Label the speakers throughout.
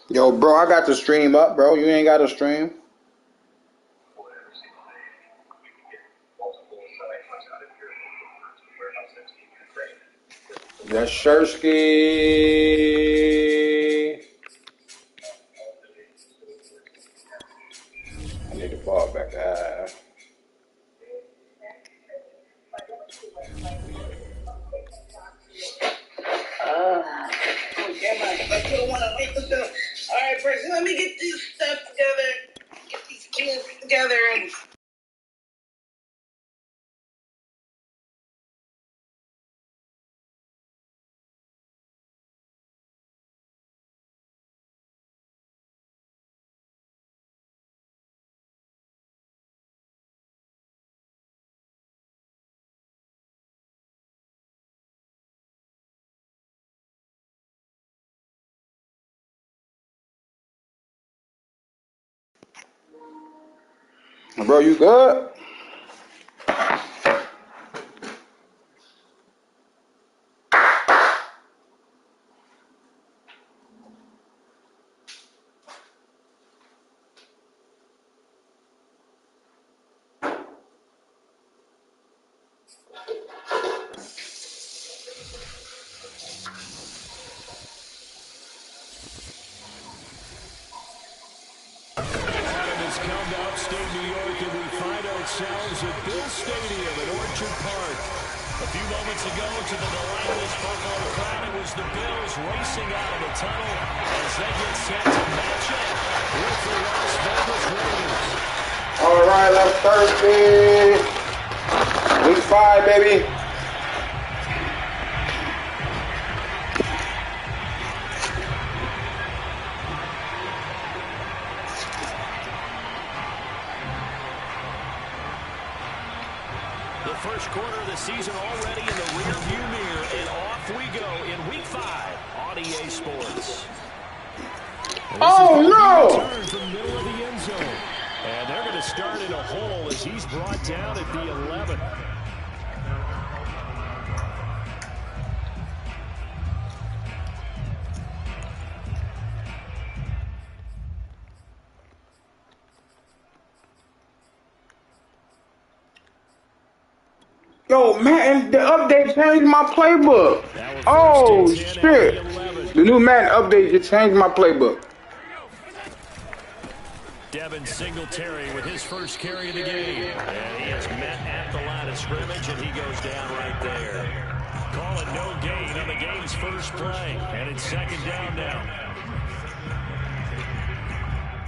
Speaker 1: Yo, bro, I got the stream up, bro. You ain't got a stream. That's Shersky. I need to fall back.
Speaker 2: Alright, first let me get this stuff together. Get these kids together and
Speaker 1: Bro, you good?
Speaker 3: Come to upstate New York, and we find ourselves at Bill Stadium in Orchard Park. A few moments ago, to the delightful Buffalo crowd, it was the Bills racing out of the tunnel as they get set to match up with the Las Vegas Raiders.
Speaker 1: All right, that's Thursday. Week 5, baby.
Speaker 3: First quarter of the season already in the rearview mirror, and off we go in Week 5 on EA Sports.
Speaker 1: Oh, no!
Speaker 3: Turn from the middle of the end zone. And they're going to start in a hole as he's brought down at the 11.
Speaker 1: Yo, Madden, the update changed my playbook. Oh, shit. The new Madden update just changed my playbook.
Speaker 3: Devin Singletary with his first carry of the game. And he is met at the line of scrimmage, and he goes down right there. Call it no gain on the game's first play. And it's second down now.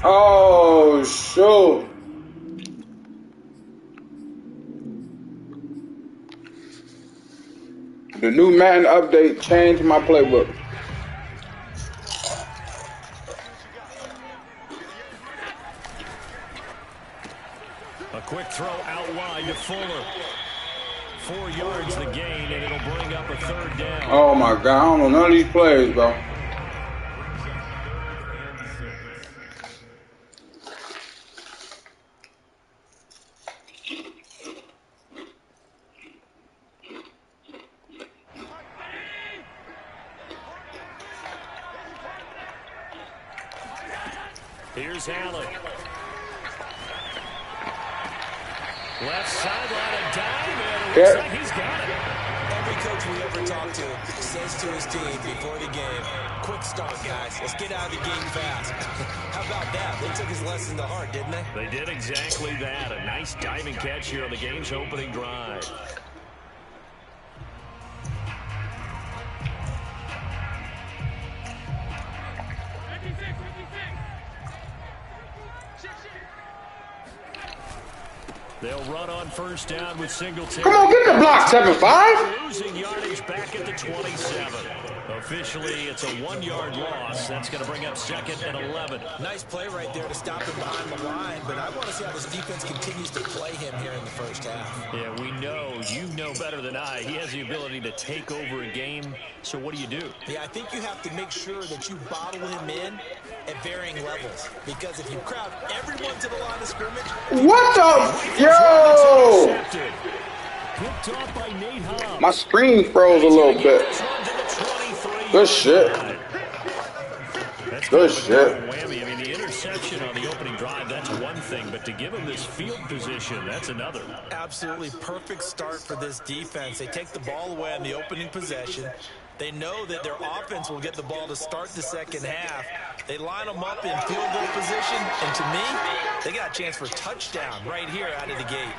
Speaker 1: Oh, shoot. The new Madden update changed my playbook.
Speaker 3: A quick throw out wide to Fuller. 4 yards the gain, and it'll bring up a third down.
Speaker 1: Oh, my God. I don't know none of these plays, bro.
Speaker 3: Here's Allen. Left sideline, a dime, and it looks like he's got it.
Speaker 4: Every coach we ever talk to says to his team before the game, quick start, guys. Let's get out of the game fast. How about that? They took his lesson to heart, didn't they?
Speaker 3: They did exactly that. A nice diving catch here on the game's opening drive. They'll run on first down with Singletary.
Speaker 1: Come on, get the block, 7-5.
Speaker 3: Losing yardage back at the 27. Officially, it's a 1-yard loss. That's going to bring up second and 11.
Speaker 4: Nice play right there to stop him behind the line, but I want to see how this defense continues to play him here in the first half.
Speaker 3: Yeah, we know, you know better than I, he has the ability to take over a game. So what do?
Speaker 4: Yeah, I think you have to make sure that you bottle him in at varying levels, because if you crowd everyone to the line of scrimmage...
Speaker 1: What the... Yo! My screen froze a little bit. Good shit.
Speaker 3: That's kind
Speaker 1: Good
Speaker 3: of a
Speaker 1: shit.
Speaker 3: double whammy. I mean, the interception on the opening drive, that's one thing. But to give him this field position, that's another.
Speaker 4: Absolutely perfect start for this defense. They take the ball away on the opening possession. They know that their offense will get the ball to start the second half. They line them up in field goal position. And to me, they got a chance for a touchdown right here out of the gate.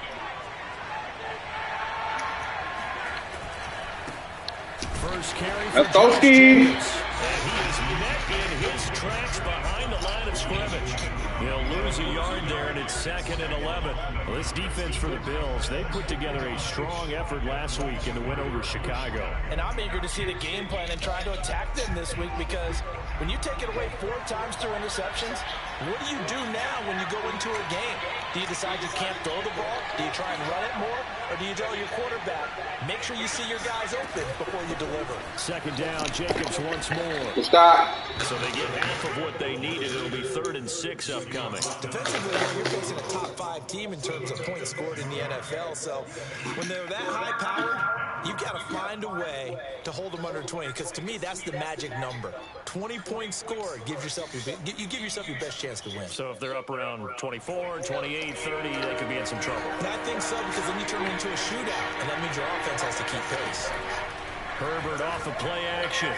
Speaker 3: First carry for
Speaker 1: Let's go,
Speaker 3: Josh
Speaker 1: Steve.
Speaker 3: Jacobs. And he is met in his tracks behind the line of scrimmage. He'll lose a yard there, and it's 2nd and 11. Well, this defense for the Bills, they put together a strong effort last week in the win over Chicago.
Speaker 4: And I'm eager to see the game plan and try to attack them this week, because when you take it away 4 times through interceptions, what do you do now when you go into a game? Do you decide you can't throw the ball? Do you try and run it more? Or do you tell your quarterback, make sure you see your guys open before you deliver?
Speaker 3: 2nd down, Jacobs once more.
Speaker 1: Stop.
Speaker 3: So they get half of what they needed. It'll be 3rd and 6 upcoming.
Speaker 4: Defensively, you're facing a top 5 team in terms of points scored in the NFL. So when they're that high powered, you've got to find a way to hold them under 20. Because to me, that's the magic number. 20 points scored gives yourself you give yourself your best chance to win.
Speaker 3: So if they're up around 24, 28, 30, they could be in some trouble.
Speaker 4: And I think so, because then you turn it into a shootout, and that means your offense has to keep pace.
Speaker 3: Herbert off of play action.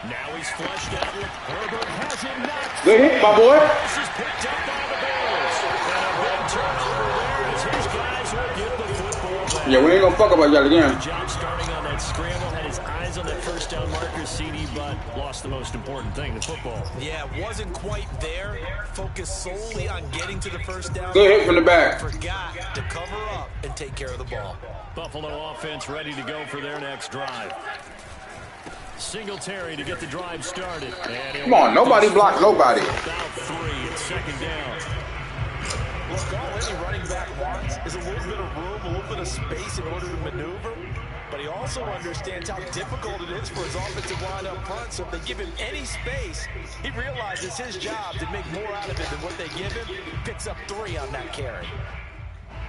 Speaker 3: Now he's flushed out. Herbert has it knocked.
Speaker 1: Good hit, my boy.
Speaker 3: This is picked up by the Bills. And a big turnover there as his guys will get the football back.
Speaker 1: Yeah, we ain't gonna fuck about y'all again.
Speaker 3: Good job starting on that scramble. Had his eyes on that first down marker, CD, but lost the most important thing, the football.
Speaker 4: Yeah, wasn't quite there. Focused solely on getting to the first down.
Speaker 1: Good hit from the back.
Speaker 4: Forgot to cover up and take care of the ball.
Speaker 3: Buffalo offense ready to go for their next drive. Singletary to get the drive started.
Speaker 1: Come on, nobody blocked nobody.
Speaker 3: About 3, it's 2nd down.
Speaker 4: Look, all any running back wants is a little bit of room, a little bit of space in order to maneuver. But he also understands how difficult it is for his offensive line up front. So if they give him any space, he realizes his job to make more out of it than what they give him. Picks up 3 on that carry.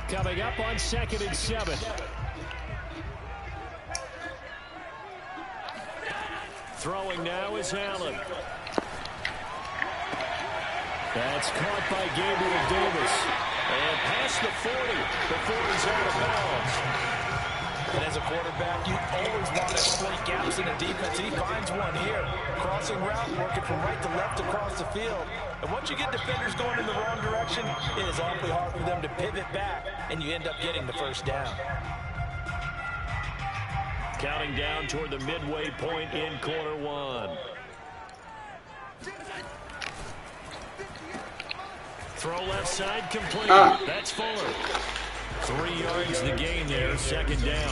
Speaker 3: Coming up on 2nd and 7. Throwing now is Allen. That's caught by Gabriel Davis. And past the 40 before he's out of bounds.
Speaker 4: And as a quarterback, you always want to exploit gaps in the defense. And he finds one here. Crossing route, working from right to left across the field. And once you get defenders going in the wrong direction, it is awfully hard for them to pivot back. And you end up getting the first down.
Speaker 3: Counting down toward the midway point in quarter 1. Throw left side complete. That's Fuller. 3 yards the gain there, 2nd down.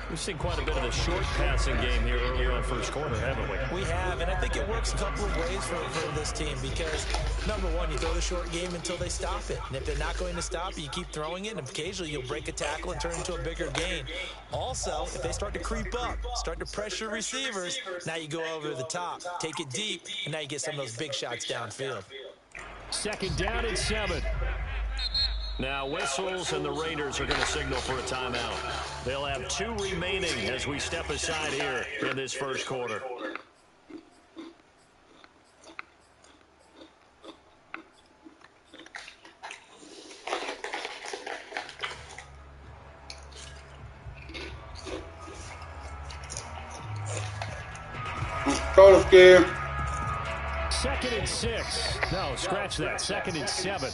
Speaker 3: We've seen quite a bit of the short passing game here earlier on first quarter, haven't we?
Speaker 4: We have, and I think it works a couple of ways for this team because, number one, you throw the short game until they stop it. And if they're not going to stop it, you keep throwing it, and occasionally you'll break a tackle and turn it into a bigger gain. Also, if they start to creep up, start to pressure receivers, now you go over the top, take it deep, and now you get some of those big shots downfield.
Speaker 3: 2nd down and 7. Now whistles, and the Raiders are going to signal for a timeout. They'll have 2 remaining as we step aside here in this first quarter.
Speaker 1: Total scare.
Speaker 3: 2nd and 6. No, scratch that. 2nd and 7.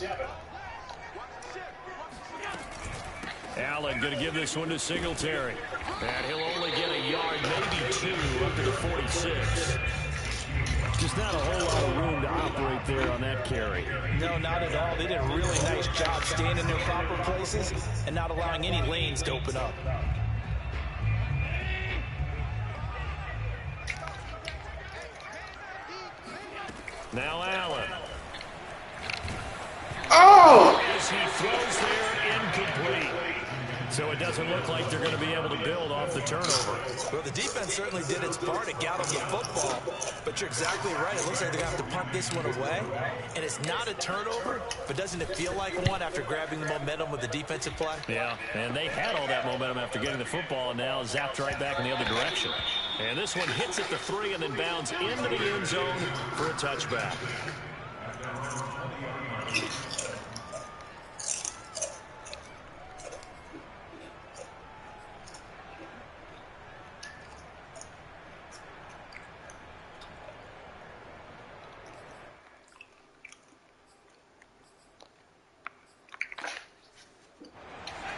Speaker 3: Allen going to give this one to Singletary. And he'll only get a yard, maybe 2, up to the 46. Just not a whole lot of room to operate there on that carry.
Speaker 4: No, not at all. They did a really nice job staying in their proper places and not allowing any lanes to open up.
Speaker 3: Now Allen.
Speaker 1: Oh!
Speaker 3: As he throws there, incomplete. So it doesn't look like they're going to be able to build off the turnover.
Speaker 4: Well, the defense certainly did its part to get them the football. But you're exactly right. It looks like they're going to have to punt this one away. And it's not a turnover, but doesn't it feel like one after grabbing the momentum with the defensive play?
Speaker 3: Yeah, and they had all that momentum after getting the football and now zapped right back in the other direction. And this one hits at the 3 and then bounds into the end zone for a touchback.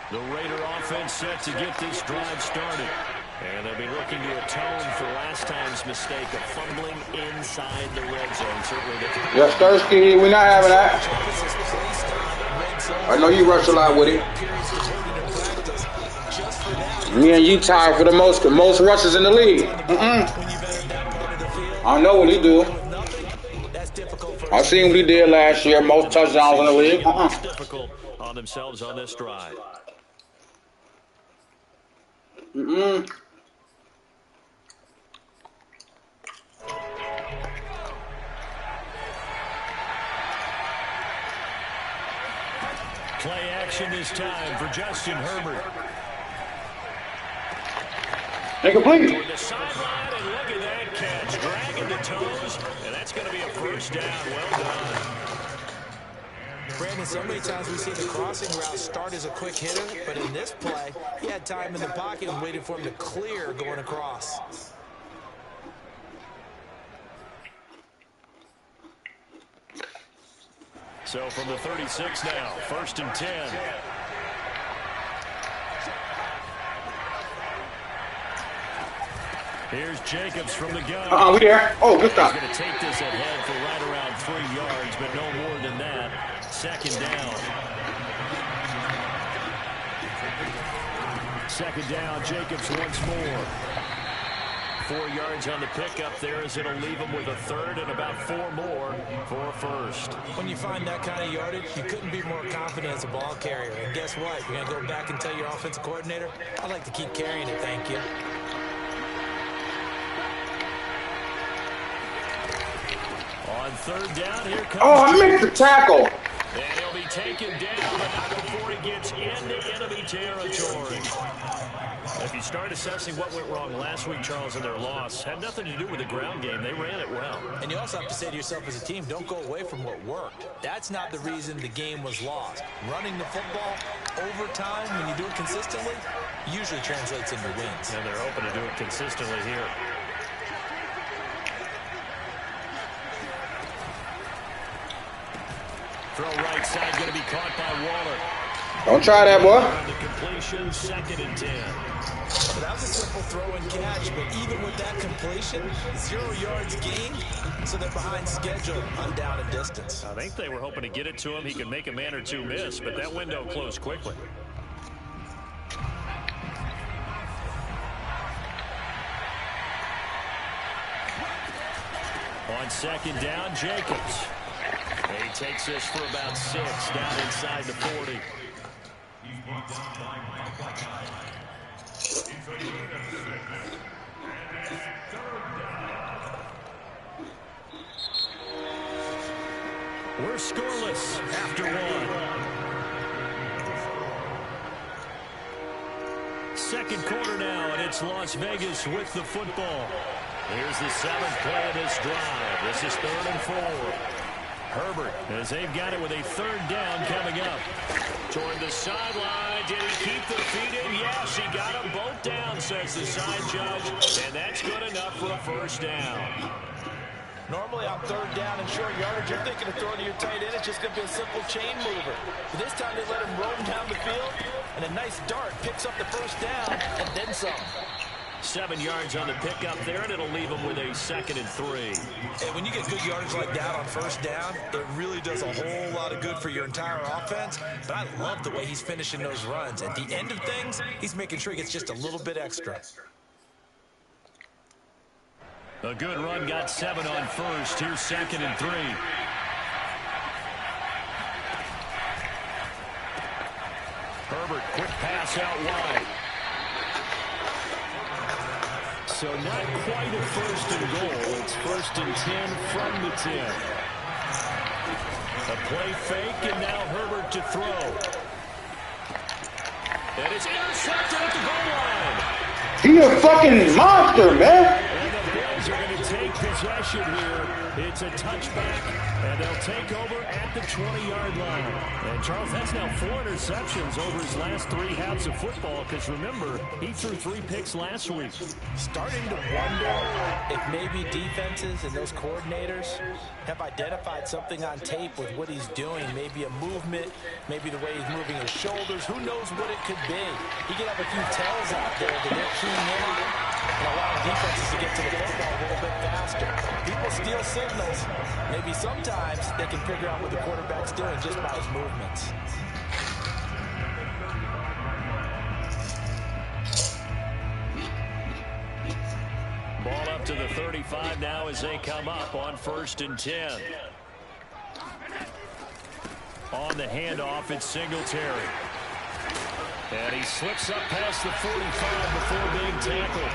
Speaker 3: The Raider offense set to get this drive started. And they'll be looking to atone for last time's mistake of fumbling inside the red zone. Certainly
Speaker 1: yes, Thursday, we're not having that. I know you rush a lot with it. Me and you tied for the most rushes in the league. I know what he do. I seen what he did last year. Most touchdowns in the league.
Speaker 3: difficult on themselves on this drive. Play action this time for Justin Herbert.
Speaker 1: Incomplete.
Speaker 3: Toward the sideline, and look at that catch. Dragging the toes, and that's going to be a first down. Well done.
Speaker 4: Brandon, so many times we see the crossing route start as a quick hitter, but in this play, he had time in the pocket and waited for him to clear going across.
Speaker 3: So from the 36 now, 1st and 10. Here's Jacobs from the gun.
Speaker 1: We there. Oh, good stop.
Speaker 3: He's going to take this ahead for right around 3 yards, but no more than that. 2nd down. 2nd down, Jacobs once more. 4 yards on the pickup there as it'll leave him with a 3rd and about 4 more for a 1st.
Speaker 4: When you find that kind of yardage, you couldn't be more confident as a ball carrier. And guess what? You're going to go back and tell your offensive coordinator, I'd like to keep carrying it, thank you.
Speaker 3: On 3rd down, here comes.
Speaker 1: Oh, I missed the tackle.
Speaker 3: And he'll be taken down, but not before he gets into enemy territory. If you start assessing what went wrong last week, Charles, in their loss, had nothing to do with the ground game. They ran it well.
Speaker 4: And you also have to say to yourself as a team, don't go away from what worked. That's not the reason the game was lost. Running the football over time, when you do it consistently, usually translates into wins.
Speaker 3: And they're hoping to do it consistently here. Throw right side going to be caught by Waller.
Speaker 1: Don't try that, boy.
Speaker 3: The completion, 2nd and 10.
Speaker 4: So that was a simple throw and catch, but even with that completion, 0 yards gained, so they're behind schedule on down and distance.
Speaker 3: I think they were hoping to get it to him. He could make a man or two miss, but that window closed quickly. On 2nd down, Jacobs. He takes this for about 6 down inside the 40. We're scoreless after 1. 2nd quarter now, and it's Las Vegas with the football. Here's the 7th play of this drive. This is 3rd and 4. Herbert, as they've got it with a 3rd down coming up. Toward the sideline. Did he keep the feet in? Yes, he got them both down, says the side judge. And that's good enough for a 1st down.
Speaker 4: Normally on 3rd down and short yardage, you're thinking of throwing to your tight end. It's just going to be a simple chain mover. But this time they let him roam down the field, and a nice dart picks up the 1st down and then some.
Speaker 3: 7 yards on the pickup there, and it'll leave him with a 2nd and 3.
Speaker 4: And when you get good yardage like that on 1st down, it really does a whole lot of good for your entire offense. But I love the way he's finishing those runs. At the end of things, he's making sure he gets just a little bit extra.
Speaker 3: A good run, got 7 on 1st. Here's 2nd and 3. Herbert, quick pass out wide. So not quite a 1st and goal. It's 1st and 10 from the 10. A play fake, and now Herbert to throw. And it's intercepted at the goal line.
Speaker 1: He a fucking monster, man.
Speaker 3: And the Bills are going to take possession here. It's a touchback, and they'll take over at the 20-yard line. And, Charles, that's now 4 interceptions over his last 3 halves of football, because, remember, he threw 3 picks last week.
Speaker 4: Starting to wonder if maybe defenses and those coordinators have identified something on tape with what he's doing. Maybe a movement, maybe the way he's moving his shoulders. Who knows what it could be? He could have a few tells out there that they're keying in and allowing defenses to get to the football a little bit faster. People steal signals. Maybe sometimes they can figure out what the quarterback's doing just by his movements.
Speaker 3: Ball up to the 35 now as they come up on 1st and 10. On the handoff, it's Singletary. And he slips up past the 45 before being tackled.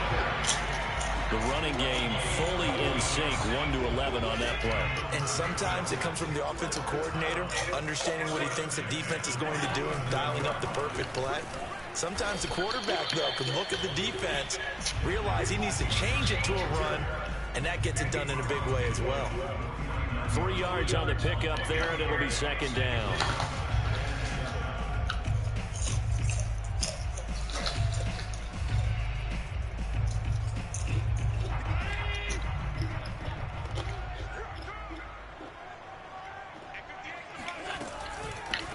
Speaker 3: The running game fully in sync, 1-11 on that play.
Speaker 4: And sometimes it comes from the offensive coordinator, understanding what he thinks the defense is going to do and dialing up the perfect play. Sometimes the quarterback, though, can look at the defense, realize he needs to change it to a run, and that gets it done in a big way as well.
Speaker 3: 3 yards on the pickup there, and it'll be 2nd down.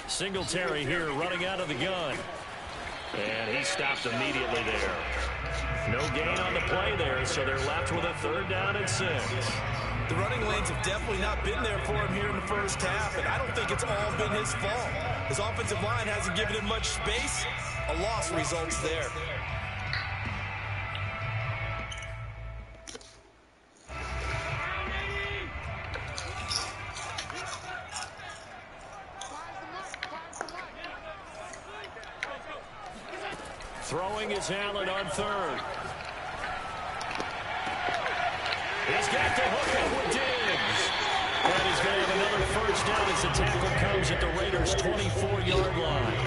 Speaker 3: Singletary here running out of the gun. And he stopped immediately there. No gain on the play there, so they're left with a 3rd down and 6.
Speaker 4: The running lanes have definitely not been there for him here in the first half, and I don't think it's all been his fault. His offensive line hasn't given him much space. A loss results there.
Speaker 3: Throwing is Allen on 3rd. He's got the hook up with Diggs. And he's going to have another 1st down as the tackle comes at the Raiders' 24-yard line.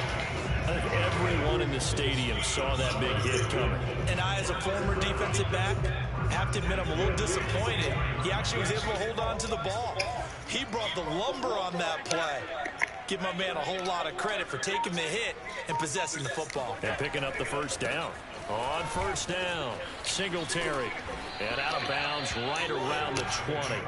Speaker 3: I think everyone in the stadium saw that big hit coming.
Speaker 4: And I, as a former defensive back, have to admit I'm a little disappointed. He actually was able to hold on to the ball. He brought the lumber on that play. Give my man a whole lot of credit for taking the hit and possessing the football.
Speaker 3: And picking up the 1st down. On 1st down, Singletary. And out of bounds right around the 20.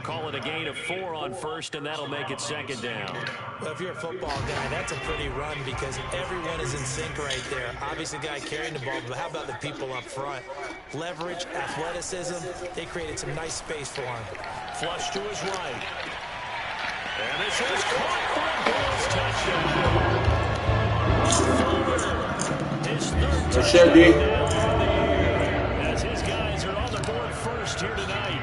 Speaker 3: Call it a gain of 4 on 1st, and that'll make it 2nd down.
Speaker 4: Well, if you're a football guy, that's a pretty run because everyone is in sync right there. Obviously, the guy carrying the ball, but how about the people up front? Leverage, athleticism, they created some nice space for him.
Speaker 3: Flush to his right. And this is caught for a Bills touchdown. His 3rd touchdown as his guys are on the board first here tonight.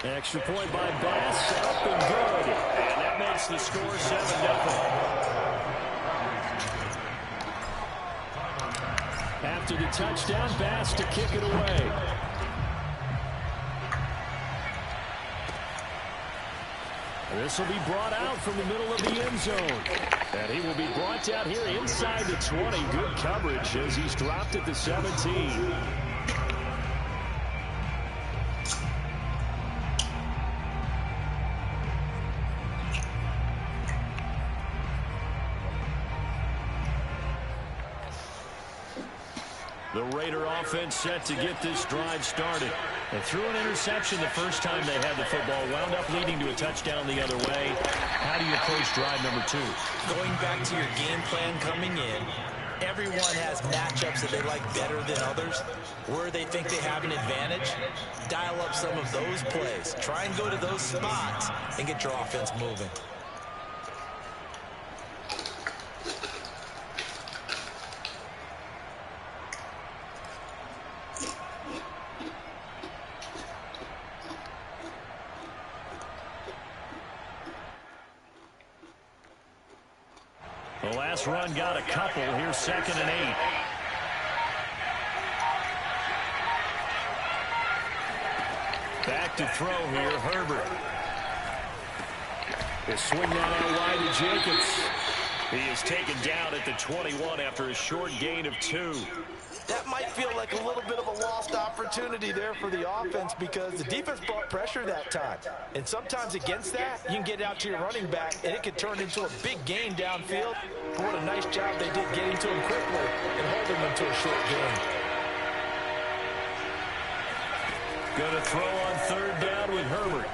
Speaker 3: Extra point by Bass, up and good. And that makes the score 7-0. After the touchdown, Bass to kick it away. This will be brought out from the middle of the end zone. And he will be brought out here inside the 20. Good coverage as he's dropped at the 17. The Raider offense set to get this drive started. They threw an interception the first time they had the football, wound up leading to a touchdown the other way. How do you approach drive number 2?
Speaker 4: Going back to your game plan coming in, everyone has matchups that they like better than others. Where they think they have an advantage, dial up some of those plays. Try and go to those spots and get your offense moving.
Speaker 3: The last run got a couple. Here's 2nd and 8. Back to throw here, Herbert. He'll swing that out wide to Jacobs. He is taken down at the 21 after a short gain of 2.
Speaker 4: That might feel like a little bit of a lost opportunity there for the offense because the defense brought pressure that time. And sometimes against that, you can get out to your running back, and it could turn into a big gain downfield. But what a nice job they did getting to him quickly and holding him to a short gain.
Speaker 3: Going to throw on 3rd down with Herbert.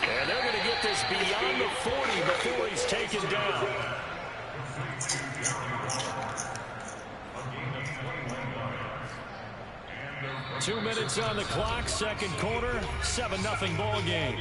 Speaker 3: And they're going to get this beyond the 40 before he's taken down. Two minutes on the clock, second quarter, 7-0 ball game.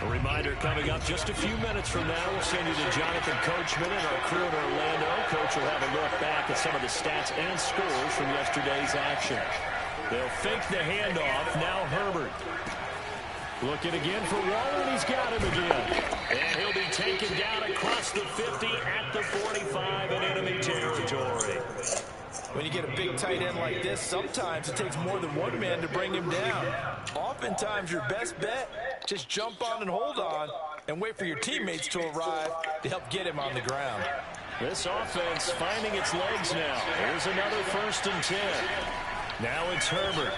Speaker 3: A reminder coming up just a few minutes from now. We'll send you to Jonathan Coachman and our crew in Orlando. Coach will have a look back at some of the stats and scores from yesterday's action. They'll fake the handoff. Now Herbert. Looking again for Waller, and he's got him again. And he'll be taken down across the 50 at the 45 in enemy territory.
Speaker 4: When you get a big tight end like this, sometimes it takes more than one man to bring him down. Oftentimes, your best bet, just jump on and hold on and wait for your teammates to arrive to help get him on the ground.
Speaker 3: This offense finding its legs now. Here's another 1st and 10. Now it's Herbert.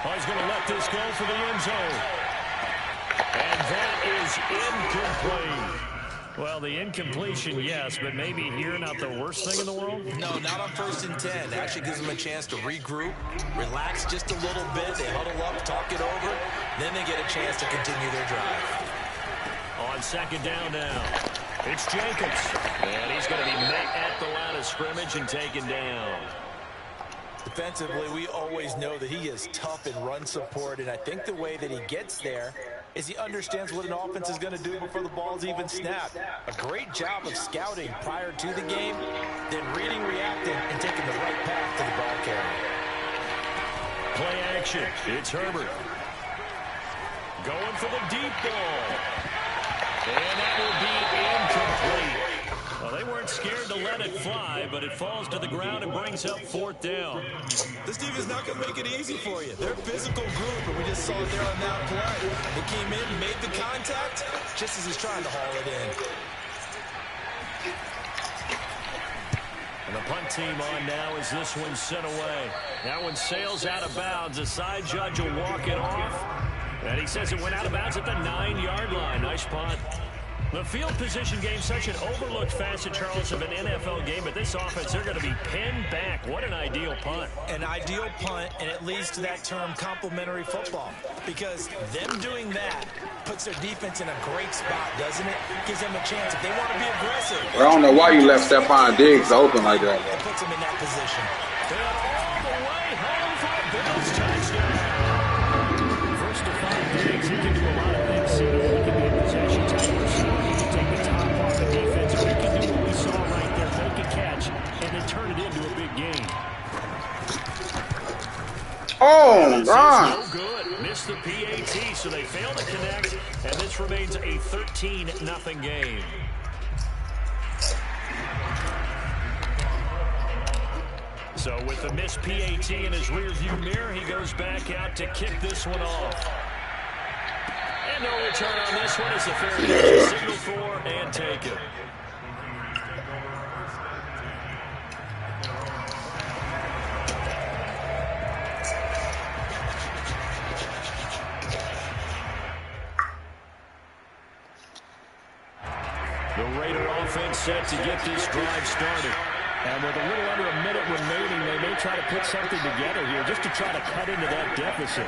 Speaker 3: Oh, he's going to let this go for the end zone. And that is incomplete. Well, the incompletion, yes, but maybe here not the worst thing in the world?
Speaker 4: No, not on 1st and 10. Actually gives them a chance to regroup, relax just a little bit. They huddle up, talk it over. Then they get a chance to continue their drive.
Speaker 3: On 2nd down now, it's Jacobs. And he's going to be met at the line of scrimmage and taken down.
Speaker 4: Defensively, we always know that he is tough in run support, and I think the way that he gets there is he understands what an offense is going to do before the ball's even snapped. A great job of scouting prior to the game, then reading, reacting, and taking the right path to the ball carrier.
Speaker 3: Play action. It's Herbert. Going for the deep ball. And that will be incomplete. Well, they weren't scared to let it fly, but it falls to the ground and brings up 4th down.
Speaker 4: This team is not going to make it easy for you. They're a physical group, and we just saw it there on that play. They came in, made the contact, just as he's trying to haul it in.
Speaker 3: And the punt team on now as this one's sent away. That one sails out of bounds. The side judge will walk it off. And he says it went out of bounds at the 9-yard line. Nice punt. The field position game, such an overlooked facet, Charles, of an NFL game, but this offense, they're going to be pinned back. What an ideal punt.
Speaker 4: An ideal punt, and it leads to that term complementary football, because them doing that puts their defense in a great spot, doesn't it? Gives them a chance if they want to be aggressive.
Speaker 1: I don't know why you left Stephon Diggs open like that.
Speaker 4: It puts them in that position.
Speaker 3: And all the way home for a Bills touchdown. First to 5 Diggs, he can do a lot of things. He can be a possession type receiver. He can take the top off the defense. Or he can do what we saw right there, make a catch, and then turn it into a big game.
Speaker 1: Oh, God.
Speaker 3: No good. Missed the PAT, so they fail to connect, and this remains a 13-0 game. So with the missed PAT in his rearview mirror, he goes back out to kick this one off. And no return on this one as the fair catch is signaled for and taken. The Raider offense set to get this drive started. And with a little under a minute remaining, they may try to put something together here just to try to cut into that deficit.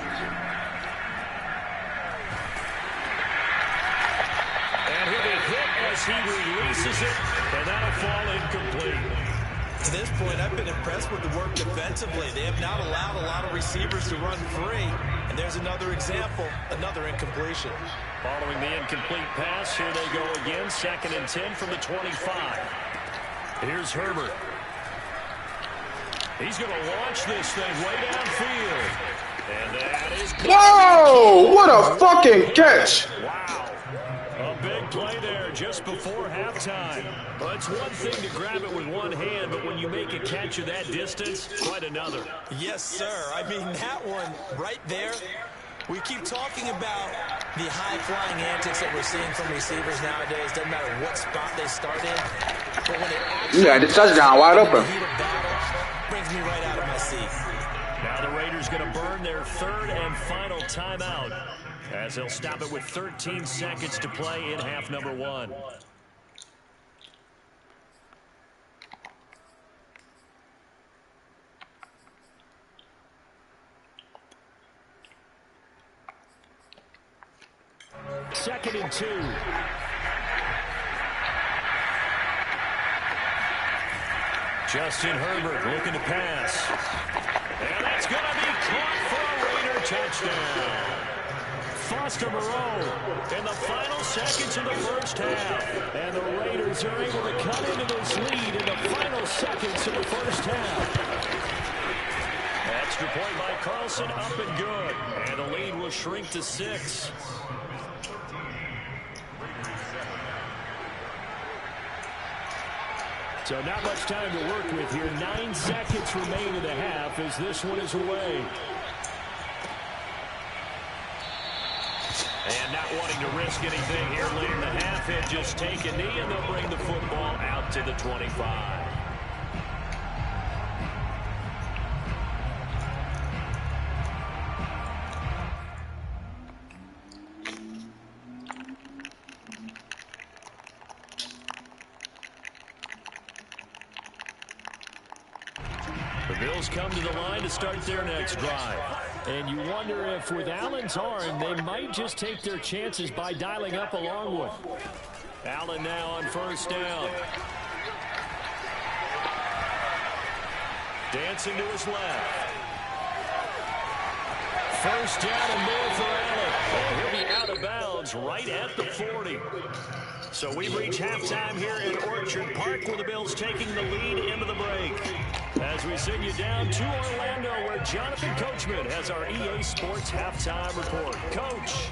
Speaker 3: And he'll be hit as he releases it, and that'll fall incomplete.
Speaker 4: To this point, I've been impressed with the work defensively. They have not allowed a lot of receivers to run free. And there's another example, another incompletion.
Speaker 3: Following the incomplete pass, here they go again, 2nd and 10 from the 25. Here's Herbert. He's going to launch this thing way downfield. And that is
Speaker 1: Whoa! What a fucking catch!
Speaker 3: wow. A big play there just before halftime. Well, it's one thing to grab it with one hand, but when you make a catch of that distance, quite another.
Speaker 4: Yes, sir. I mean, that one right there, we keep talking about the high-flying antics that we're seeing from receivers nowadays. Doesn't matter what spot they start in. But when it actually
Speaker 1: Yeah, the touchdown wide open.
Speaker 4: heat of battle, brings me right out of my seat.
Speaker 3: Now the Raiders going to burn their third and final timeout as they'll stop it with 13 seconds to play in half number 1. Second and 2. Justin Herbert looking to pass. And that's going to be caught for a Raider touchdown. Foster Moreau in the final seconds of the first half. And the Raiders are able to cut into this lead in the final seconds of the first half. Extra point by Carlson, up and good. And the lead will shrink to 6. So not much time to work with here. 9 seconds remain in the half as this one is away. And not wanting to risk anything here late in the half, he'll just take a knee and they'll bring the football out to the 25. The Bills come to the line to start their next drive. And you wonder if with Allen's arm, they might just take their chances by dialing up a long one. Allen now on first down. Dancing to his left. First down and more for Allen. And he'll be out of bounds right at the 40. So we reach halftime here in Orchard Park with the Bills taking the lead into the break. As we send you down to Orlando where Jonathan Coachman has our EA Sports halftime report. Coach.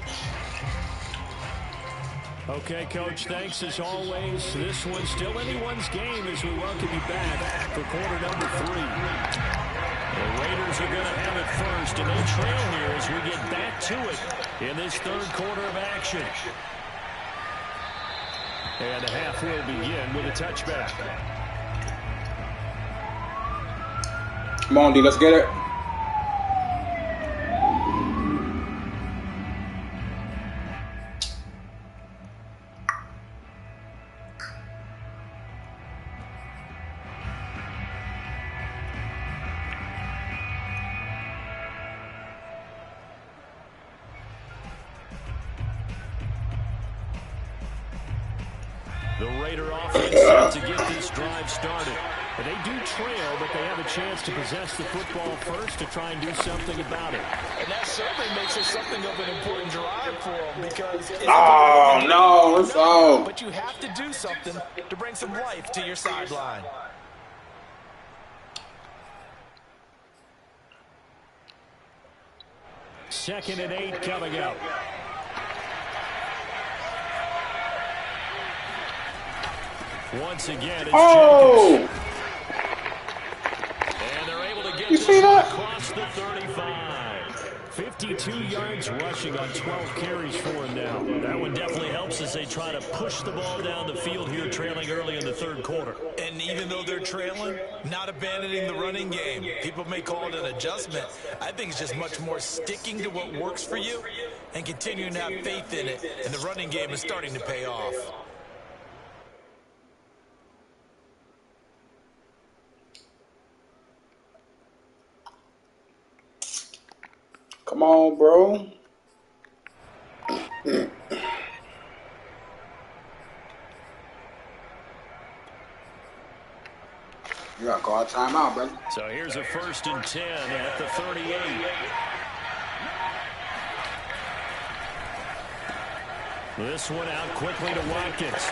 Speaker 3: Okay, Coach, thanks as always. This one's still anyone's game as we welcome you back for quarter number 3. The Raiders are going to have it first, and they trail here as we get back to it in this third quarter of action. And the half will begin with a touchback.
Speaker 1: Come on, D, let's get it.
Speaker 3: The Raider offense set to get this drive started. But they do trail, but they have a chance to possess the football first to try and do something about it.
Speaker 4: And that certainly makes it something of an important drive for them because
Speaker 1: Oh, no, it's out.
Speaker 4: but you have to do something to bring some life to your sideline.
Speaker 3: Second and 8 coming up. Once again, it's Jacobs. And they're able to get
Speaker 1: You
Speaker 3: this
Speaker 1: see that?
Speaker 3: across the 35. 52 yards rushing on 12 carries for him now. That one definitely helps as they try to push the ball down the field here, trailing early in the third quarter.
Speaker 4: And even though they're trailing, not abandoning the running game. People may call it an adjustment. I think it's just much more sticking to what works for you and continuing to have faith in it. And the running game is starting to pay off.
Speaker 1: Come on, bro. You gotta call a timeout, brother.
Speaker 3: So here's a 1st and 10 at the 38. This one out quickly to Watkins.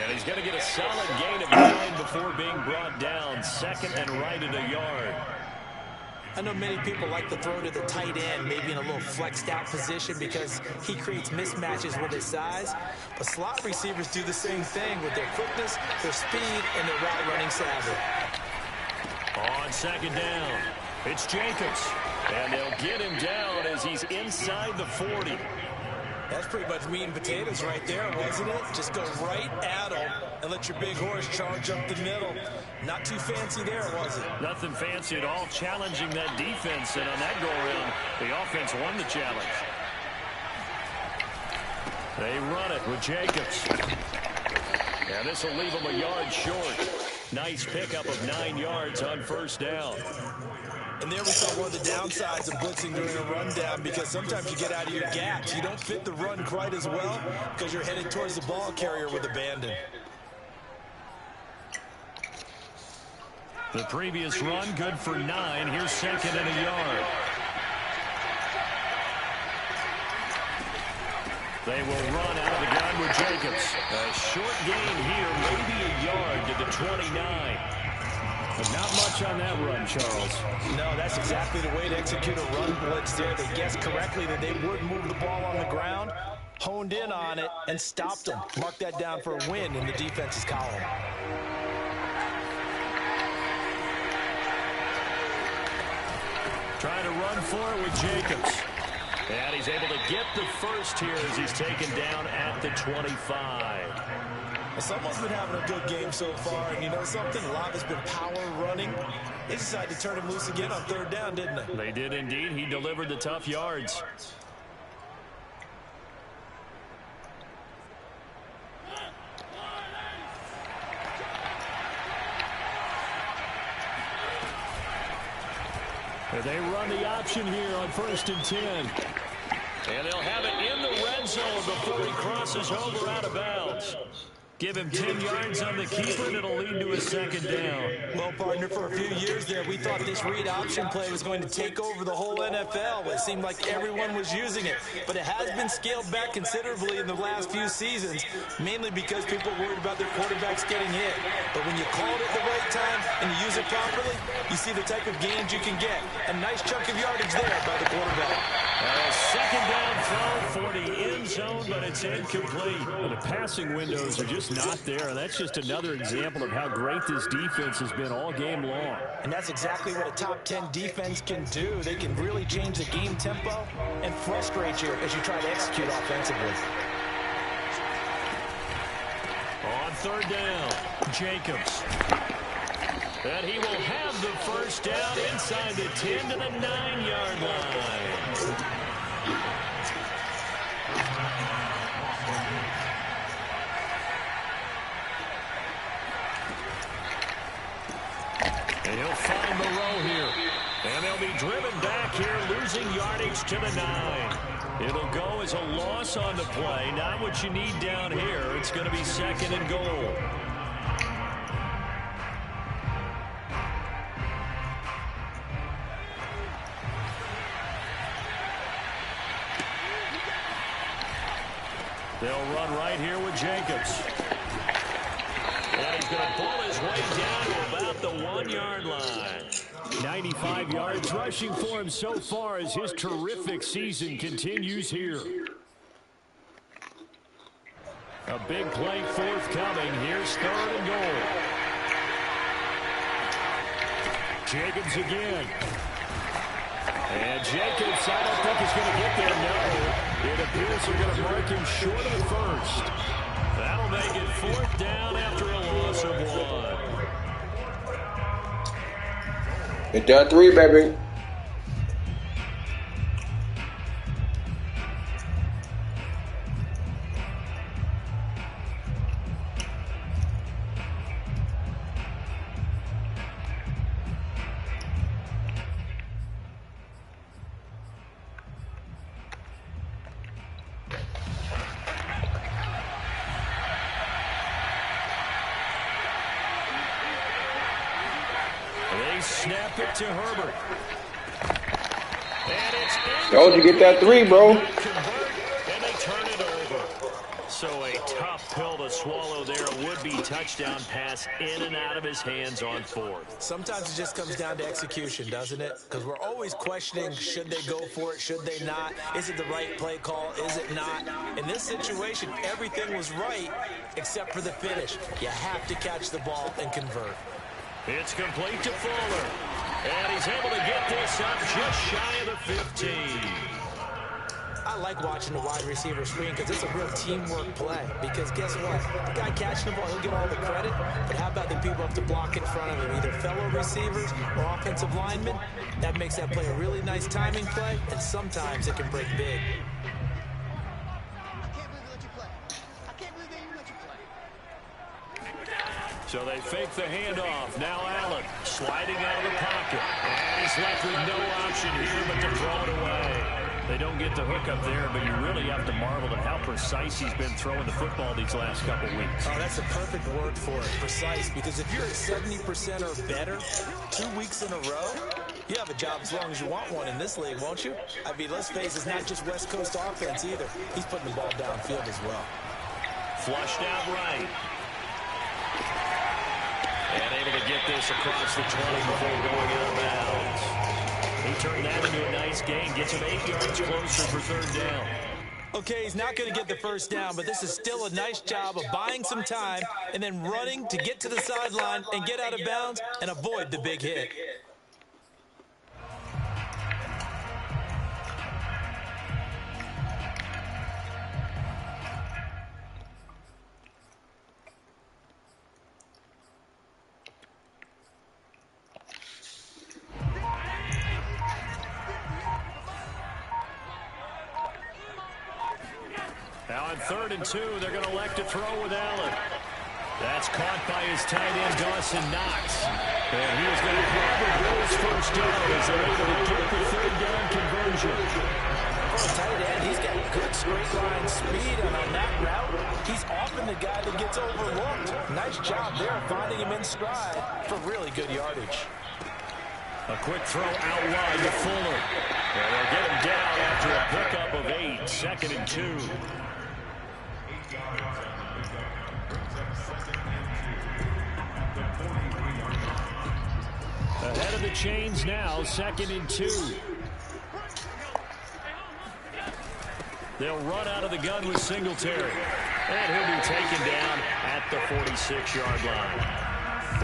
Speaker 3: And he's going to get a solid gain of 9 before being brought down. Second and right at a yard.
Speaker 4: I know many people like to throw to the tight end, maybe in a little flexed out position because he creates mismatches with his size. But slot receivers do the same thing with their quickness, their speed, and their route running savvy.
Speaker 3: On second down, it's Jacobs. And they'll get him down as he's inside the 40.
Speaker 4: That's pretty much meat and potatoes right there, wasn't it? Just go right at him and let your big horse charge up the middle. Not too fancy there, was it?
Speaker 3: Nothing fancy at all, challenging that defense. And on that go-around, the offense won the challenge. They run it with Jacobs. And this will leave him a yard short. Nice pickup of 9 yards on first down.
Speaker 4: And there we saw one of the downsides of blitzing during a rundown, because sometimes you get out of your gaps. You don't fit the run quite as well because you're headed towards the ball carrier with abandon.
Speaker 3: The previous run good for 9. Here's second and a yard. They will run out of the gun with Jacobs. A short gain here, maybe a yard to the 29. But not much on that run, Charles.
Speaker 4: No, that's exactly the way to execute a run blitz there. They guessed correctly that they would move the ball on the ground, honed in on it, and stopped them. Mark that down for a win in the defense's column.
Speaker 3: Trying to run for it with Jacobs. And he's able to get the first here as he's taken down at the 25.
Speaker 4: Someone's been having a good game so far, and you know something? A lot has been power running. They decided to turn him loose again on third down, didn't they?
Speaker 3: They did indeed. He delivered the tough yards. And they run the option here on 1st and 10. And they'll have it in the red zone before he crosses over out of bounds. Give him 10 yards on the keeper, and it'll lead to a second down.
Speaker 4: Well, partner, for a few years there, we thought this read option play was going to take over the whole NFL. It seemed like everyone was using it. But it has been scaled back considerably in the last few seasons, mainly because people worried about their quarterbacks getting hit. But when you call it at the right time and you use it properly, you see the type of gains you can get. A nice chunk of yardage there by the quarterback.
Speaker 3: Second down throw for the end zone, but it's incomplete. Well, the passing windows are just not there, and that's just another example of how great this defense has been all game long.
Speaker 4: And that's exactly what a top 10 defense can do. They can really change the game tempo and frustrate you as you try to execute offensively.
Speaker 3: On third down, Jacobs. And he will have the first down inside the 10 to the 9-yard line. And he'll find Moreau here. And they'll be driven back here, losing yardage to the 9. It'll go as a loss on the play. Not what you need down here. It's going to be second and goal. They'll run right here with Jacobs. And he's going to pull his way down to about the 1-yard line. 95 yards rushing for him so far as his terrific season continues here. A big play forthcoming. Here's third and goal. Jacobs again. And Jacobs, I don't think he's going to get there. No. It appears they're going to mark him short of the first. That'll make it fourth down after a loss of 1.
Speaker 1: It's down 3, baby.
Speaker 3: Snap it to Herbert. And it's
Speaker 1: Told you get that 3, bro.
Speaker 3: And they turn it over. So a tough pill to swallow there. It would would-be touchdown pass in and out of his hands on fourth.
Speaker 4: Sometimes it just comes down to execution, doesn't it? Because we're always questioning, should they go for it, should they not? Is it the right play call, is it not? In this situation, everything was right except for the finish. You have to catch the ball and convert.
Speaker 3: It's complete to Fuller. And he's able to get this up just shy of the 15.
Speaker 4: I like watching the wide receiver screen because it's a real teamwork play. Because guess what? The guy catching the ball, he'll get all the credit. But how about the people up to block in front of him, either fellow receivers or offensive linemen? That makes that play a really nice timing play, and sometimes it can break big.
Speaker 3: So they fake the handoff. Now Allen sliding out of the pocket. And he's left with no option here but to throw it away. They don't get the hook up there, but you really have to marvel at how precise he's been throwing the football these last couple weeks.
Speaker 4: Oh, that's a perfect word for it, precise, because if you're at 70% or better 2 weeks in a row, you have a job as long as you want one in this league, won't you? I mean, let's face it, it's not just West Coast offense either. He's putting the ball downfield as well.
Speaker 3: Flushed out right. And able to get this across the 20 before going out of bounds. He turned that into a nice gain, gets him 8 yards closer for third down.
Speaker 4: Okay, he's not going to get the first down, but this is still a nice job of buying some time and then running to get to the sideline and get out of bounds and avoid the big hit.
Speaker 3: Now on 3rd and 2, they're going to elect to throw with Allen. That's caught by his tight end, Dawson Knox. And he is going to grab the Bills' first down as they're able to get the third down conversion.
Speaker 4: For a tight end, he's got good straight line speed, and on that route, he's often the guy that gets overlooked. Nice job there finding him in stride for really good yardage.
Speaker 3: A quick throw out wide to Fuller. And they'll get him down after a pickup of 8, 2nd and 2. Ahead of the chains now, 2nd and 2. They'll run out of the gun with Singletary. And he'll be taken down at the 46-yard line.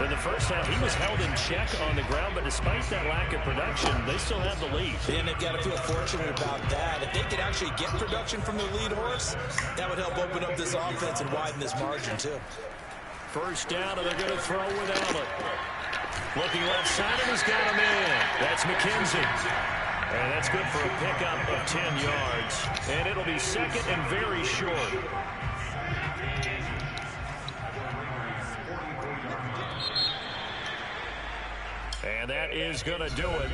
Speaker 3: In the first half, he was held in check on the ground, but despite that lack of production, they still have the lead.
Speaker 4: And they've got to feel fortunate about that. If they could actually get production from the lead horse, that would help open up this offense and widen this margin, too.
Speaker 3: First down, and they're going to throw with Allen. Looking left side, and he's got him in. That's McKenzie. And that's good for a pickup of 10 yards. And it'll be 2nd and very short. And that is going to do it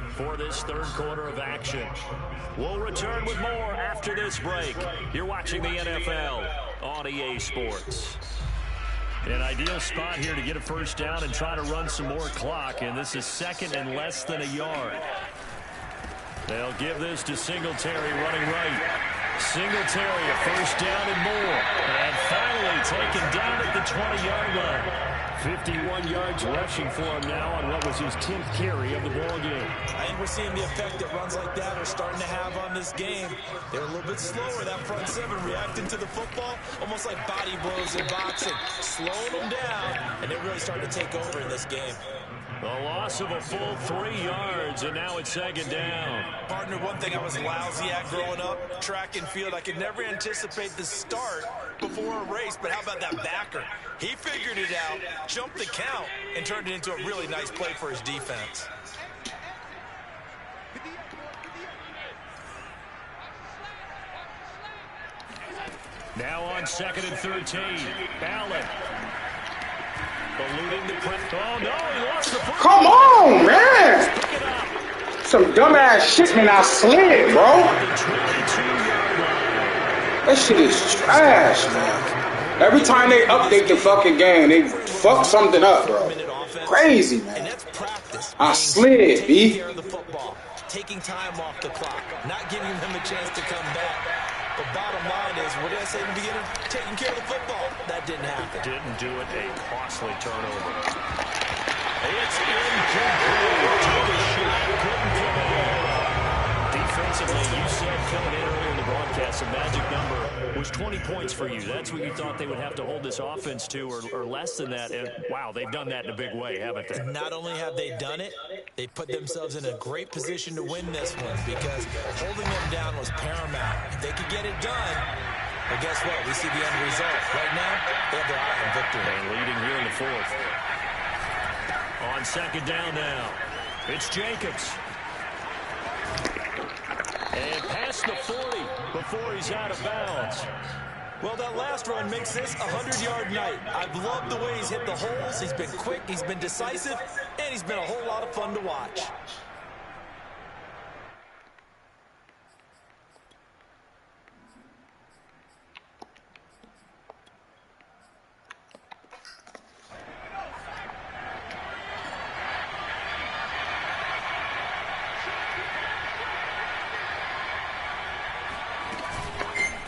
Speaker 3: for this third quarter of action. We'll return with more after this break. You're watching the NFL on EA Sports. An ideal spot here to get a first down and try to run some more clock. And this is 2nd and less than a yard. They'll give this to Singletary running right. Singletary a first down and more. And finally taken down at the 20-yard line. 51 yards rushing for him now on what was his 10th carry of the ball game.
Speaker 4: I think we're seeing the effect that runs like that are starting to have on this game. They're a little bit slower, that front seven, reacting to the football, almost like body blows in boxing, slowing them down, and they're really starting to take over in this game.
Speaker 3: A loss of a full 3 yards, and now it's 2nd down.
Speaker 4: Partner, one thing I was lousy at growing up, track and field, I could never anticipate the start before a race, but how about that backer? He figured it out, jumped the count, and turned it into a really nice play for his defense.
Speaker 3: Now on 2nd and 13, Allen. Eluding the press. Oh, no, he lost the football.
Speaker 1: Come on, man. Some dumbass shit, man. I slid, bro. That shit is trash, man. Every time they update the fucking game, they fuck something up, bro. Crazy, man. I slid, B.
Speaker 4: Taking time off the clock, not giving them a chance to come back. But bottom line is, what did I say in the beginning? Taking care of the football. That didn't happen.
Speaker 3: Didn't do it. A costly turnover. It's incomplete. Took a shot. Couldn't convert. Defensively, you said coming in earlier in the broadcast, the magic number was 20 points for you. That's what you thought they would have to hold this offense to, or less than that. And, wow, they've done that in a big way, haven't they?
Speaker 4: Not only have they done it, they put themselves in a great position to win this one because holding them down was paramount. If they could get it done, well, guess what? We see the end result. Right now, they have their eye on victory.
Speaker 3: And leading here in the fourth. On second down now, it's Jacobs. And past the 40 before he's out of bounds.
Speaker 4: Well, that last run makes this a 100-yard night. I've loved the way he's hit the holes. He's been quick, he's been decisive, and he's been a whole lot of fun to watch.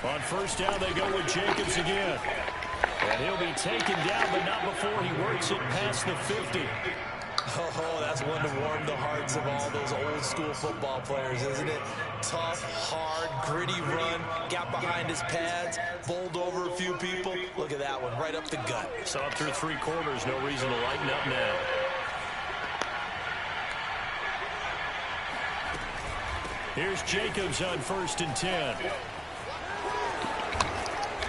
Speaker 3: On first down, they go with Jacobs again. And he'll be taken down, but not before he works it past the 50.
Speaker 4: Oh, that's one to warm the hearts of all those old-school football players, isn't it? Tough, hard, gritty run, got behind his pads, bowled over a few people. Look at that one, right up the gut.
Speaker 3: So up through three quarters, no reason to lighten up now. Here's Jacobs on 1st and 10.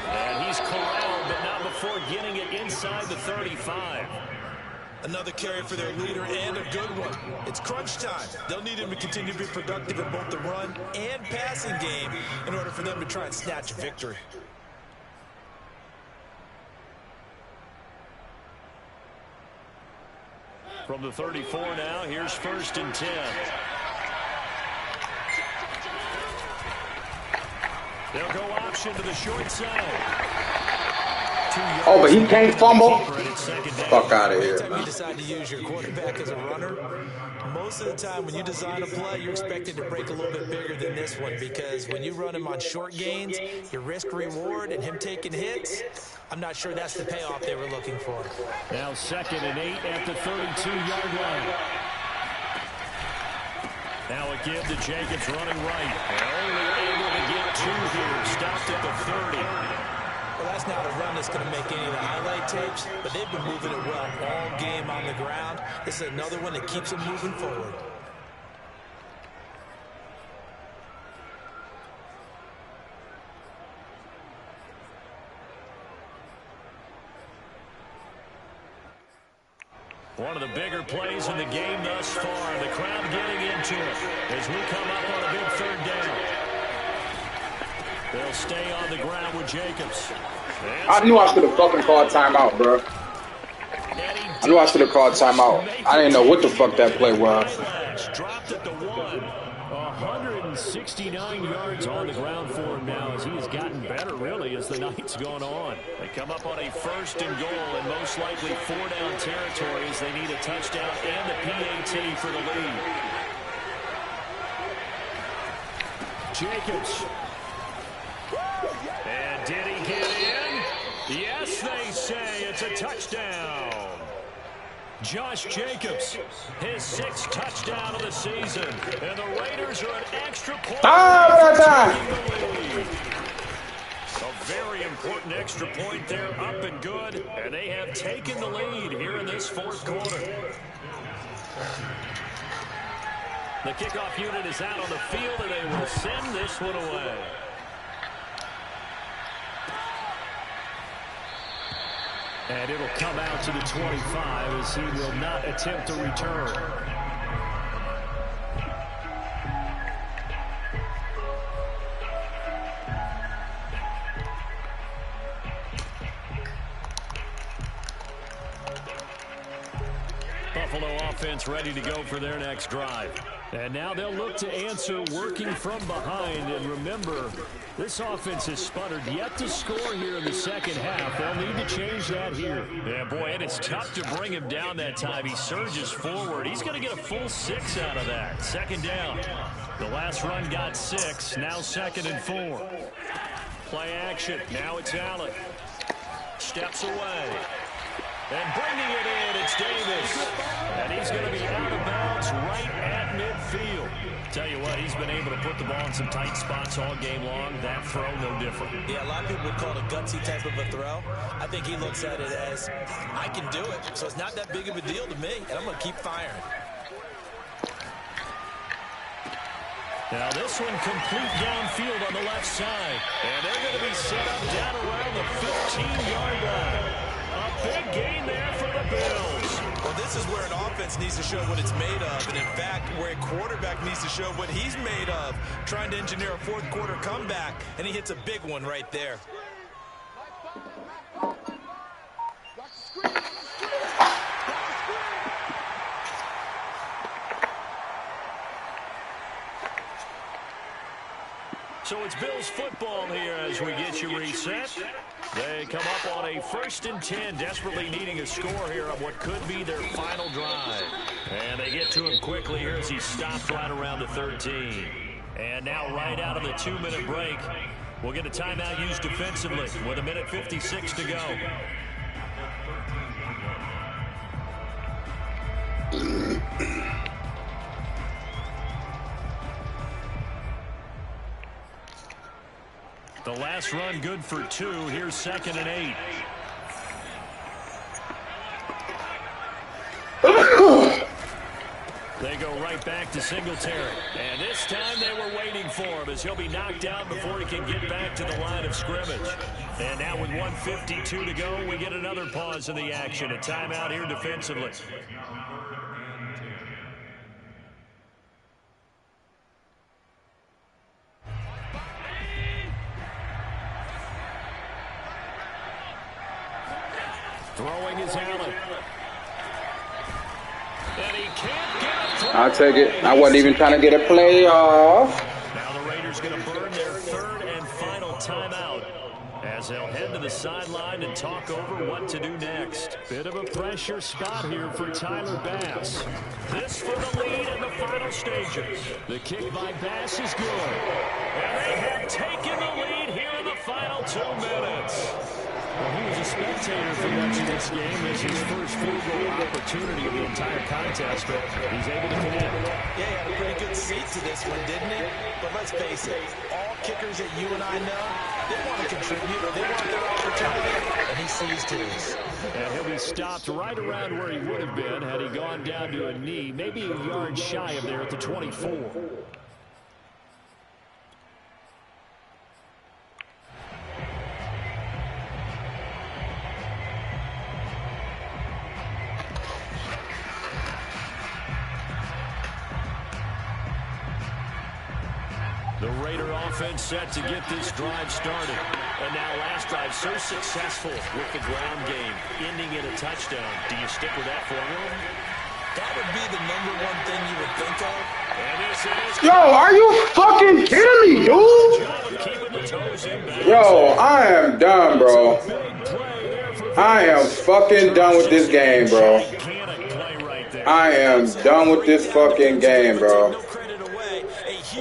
Speaker 3: And he's corralled, but not before getting it inside the 35.
Speaker 4: Another carry for their leader and a good one. It's crunch time. They'll need him to continue to be productive in both the run and passing game in order for them to try and snatch a victory.
Speaker 3: From the 34 now, here's 1st and 10. They'll go option to the short side.
Speaker 1: Oh, but he can't fumble? Fuck out of here,
Speaker 4: Anytime
Speaker 1: man.
Speaker 4: you decide to use your quarterback as a runner, most of the time when you design a play, you're expected to break a little bit bigger than this one because when you run him on short gains, your risk-reward and him taking hits, I'm not sure that's the payoff they were looking for.
Speaker 3: Now 2nd and 8 at the 32-yard line. Now a give to Jacobs running right. And only able to get 2 here. Stopped at the 30.
Speaker 4: Well, that's not a run that's going to make any of the highlight tapes, but they've been moving it well all game on the ground. This is another one that keeps them moving forward.
Speaker 3: One of the bigger plays in the game thus far. The crowd getting into it as we come up on a big 3rd down. They'll stay on the ground with Jacobs.
Speaker 1: I knew I should have fucking called timeout, bro. I knew I should have called timeout. I didn't know what the fuck that play was.
Speaker 3: Dropped at the 1. 169 yards on the ground for him now as he has gotten better, really, as the night's gone on. They come up on a 1st and goal and most likely 4-down territory as they need a touchdown and a PAT for the lead. Jacobs. And did he get in? Yes, they say it's a touchdown. Josh Jacobs, his 6th touchdown of the season. And the Raiders are an extra point. A very important extra point there, up and good. And they have taken the lead here in this 4th quarter. The kickoff unit is out on the field, and they will send this one away. And it'll come out to the 25 as he will not attempt to return. Buffalo offense ready to go for their next drive. And now they'll look to answer working from behind. And remember, this offense has sputtered yet to score here in the second half. They'll need to change that here. Yeah, boy, and it's tough to bring him down that time. He surges forward. He's going to get a full 6 out of that. Second down. The last run got 6. Now 2nd and 4. Play action. Now it's Allen. Steps away. And bringing it in, it's Davis. And he's going to be out of bounds right at midfield. Tell you what, he's been able to put the ball in some tight spots all game long. That throw, no different.
Speaker 4: Yeah, a lot of people would call it a gutsy type of a throw. I think he looks at it as, I can do it. So it's not that big of a deal to me, and I'm going to keep firing.
Speaker 3: Now this one complete downfield on the left side. And they're going to be set up down around the 15-yard line. A big gain there for the Bills.
Speaker 4: Well, this is where an offense needs to show what it's made of. And in fact, where a quarterback needs to show what he's made of. Trying to engineer a fourth quarter comeback. And he hits a big one right there.
Speaker 3: So it's Bills football here as we get you reset. They come up on a 1st and 10, desperately needing a score here on what could be their final drive. And they get to him quickly here as he stops right around the 13. And now right out of the 2-minute break, we'll get a timeout used defensively with 1:56 to go. The last run good for 2. Here's 2nd and 8. They go right back to Singletary. And this time they were waiting for him as he'll be knocked down before he can get back to the line of scrimmage. And now with 1:52 to go, we get another pause in the action. A timeout here defensively. Throwing is Allen. And he can't get it through.
Speaker 1: I'll take it. I wasn't even trying to get a playoff.
Speaker 3: Now the Raiders going to burn their 3rd and final timeout as they'll head to the sideline and talk over what to do next. Bit of a pressure spot here for Tyler Bass. This for the lead in the final stages. The kick by Bass is good. And they have taken the lead here in the final 2 minutes. Well, he was a spectator for much of this game. This is his first field goal opportunity of the entire contest, but he's able to connect.
Speaker 4: Yeah, he had a pretty good seat to this one, didn't he? But let's face it, all kickers that you and I know, they want to contribute. They want their opportunity, and he seized his.
Speaker 3: And he'll be stopped right around where he would have been had he gone down to a knee, maybe a yard shy of there at the 24. The Raider offense set to get this drive started. And now last drive so successful with the ground game, ending in a touchdown. Do you stick with that formula?
Speaker 4: That would be the #1 thing you would think of.
Speaker 3: And this is
Speaker 1: Yo, are you fucking kidding me, dude? Yo, I am done, bro. I am fucking done with this game, bro. I am done with this fucking game, bro.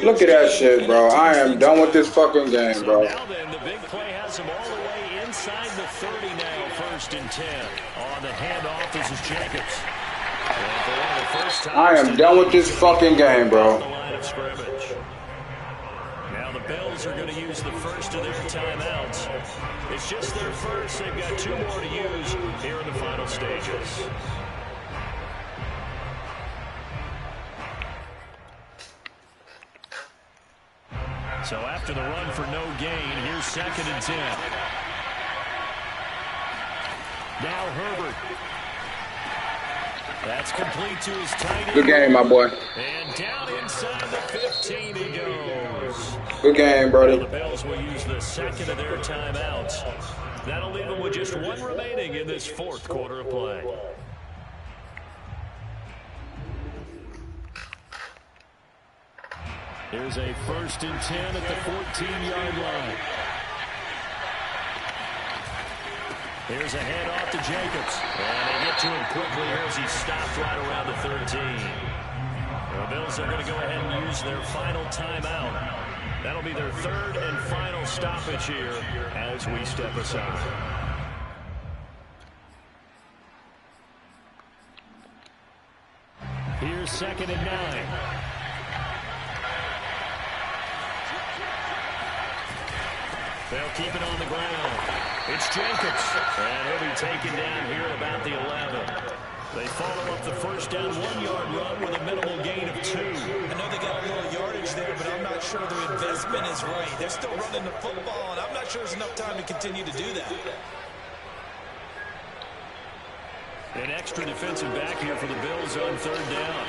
Speaker 1: Look at that shit, bro. I am done with this fucking game, bro.
Speaker 3: Now then, the big play has him all the way inside the 30 now, 1st and 10. On the handoff, this is Jacobs.
Speaker 1: I am done with this fucking game, bro.
Speaker 3: Now the Bills are going to use the first of their timeouts. It's just their first. They've got 2 more to use here in the final stages. So after the run for no gain, here's 2nd and 10. Now Herbert. That's complete to his tight end.
Speaker 1: Good game, my boy.
Speaker 3: And down inside the 15 he goes.
Speaker 1: Good game, brother.
Speaker 3: The Bills will use the 2nd of their timeouts. That'll leave them with just 1 remaining in this 4th quarter of play. Here's a 1st and 10 at the 14-yard line. Here's a handoff to Jacobs. And they get to him quickly here as he stopped right around the 13. The Bills are going to go ahead and use their final timeout. That'll be their 3rd and final stoppage here as we step aside. Here's 2nd and 9. They'll keep it on the ground. It's Jacobs. And he'll be taken down here at about the 11. They follow up the 1st down 1-yard run with a minimal gain of 2.
Speaker 4: I know they got a little yardage there, but I'm not sure their investment is right. They're still running the football, and I'm not sure there's enough time to continue to do that.
Speaker 3: An extra defensive back here for the Bills on 3rd down.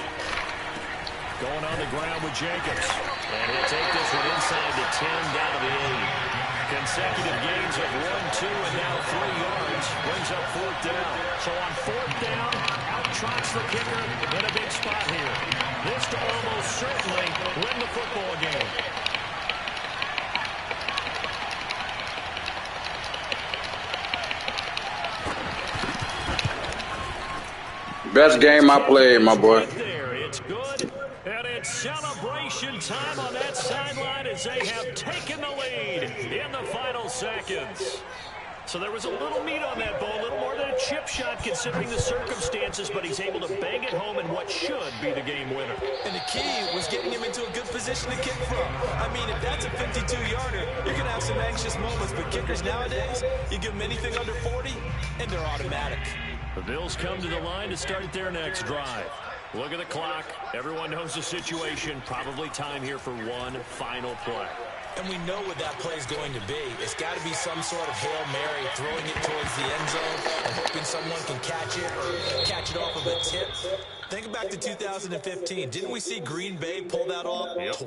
Speaker 3: Going on the ground with Jacobs. And he'll take this one inside the 10 down to the 8. Consecutive gains of 1, 2, and now 3 yards. Brings up 4th down. So on 4th down, out trots the kicker in a big spot here. This to almost certainly win the football game.
Speaker 1: Best game I played, my boy.
Speaker 3: It's good, and it's celebration time on that sideline as they have taken the lead in the final seconds. So there was a little meat on that ball, a little more than a chip shot considering the circumstances, but he's able to bang it home in what should be the game winner.
Speaker 4: And the key was getting him into a good position to kick from. I mean, if that's a 52-yarder, you're going to have some anxious moments, but kickers nowadays, you give them anything under 40, and they're automatic.
Speaker 3: The Bills come to the line to start their next drive. Look at the clock. Everyone knows the situation. Probably time here for one final play.
Speaker 4: And we know what that play is going to be. It's got to be some sort of Hail Mary, throwing it towards the end zone and hoping someone can catch it or catch it off of a tip. Think back to 2015. Didn't we see Green Bay pull that off twice?